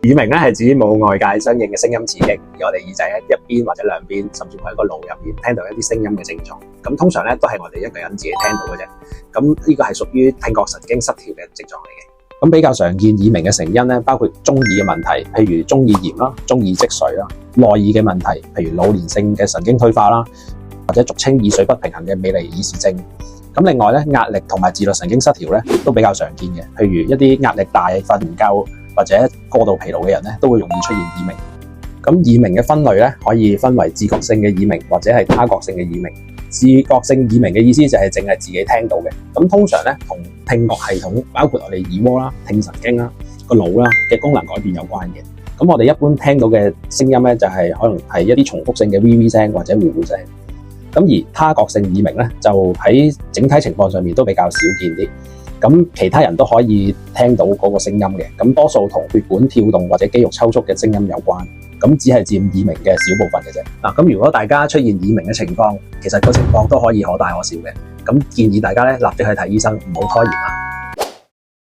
耳鳴咧係指冇外界相應嘅聲音刺激，而我哋耳仔喺一邊或者兩邊，甚至乎喺個腦入面聽到一啲聲音嘅症狀。咁通常咧都係我哋一個人自己聽到嘅啫。咁呢個係屬於聽覺神經失調嘅症狀嚟嘅。咁比較常見耳鳴嘅成因咧，包括中耳嘅問題，譬如中耳炎啦、中耳積水啦；內耳嘅問題，譬如老年性嘅神經退化啦，或者俗稱耳水不平衡嘅美尼爾氏症。咁另外咧，壓力同埋自律神經失調咧都比較常見嘅，譬如一啲壓力大、瞓唔夠或者過度疲勞嘅人咧，都會容易出現耳鳴。咁耳鳴嘅分類咧，可以分為自覺性嘅耳鳴或者係他覺性嘅耳鳴。自覺性耳鳴嘅意思就係淨係自己聽到嘅。咁通常咧，同聽覺系統，包括我哋耳蝸啦、聽神經啦、個腦啦嘅功能改變有關嘅。咁我哋一般聽到嘅聲音咧，就係可能係一啲重複性嘅 VV 聲或者呼呼聲。咁而他覺性耳鳴咧，就喺整體情況上面都比較少見啲。咁其他人都可以聽到嗰個聲音嘅，咁多數同血管跳動或者肌肉抽搐嘅聲音有關，咁只係佔耳鳴嘅小部分嘅啫。嗱，咁如果大家出現耳鳴嘅情況，其實個情況都可以可大可小嘅，咁建議大家咧立即去睇醫生，唔好拖延啦。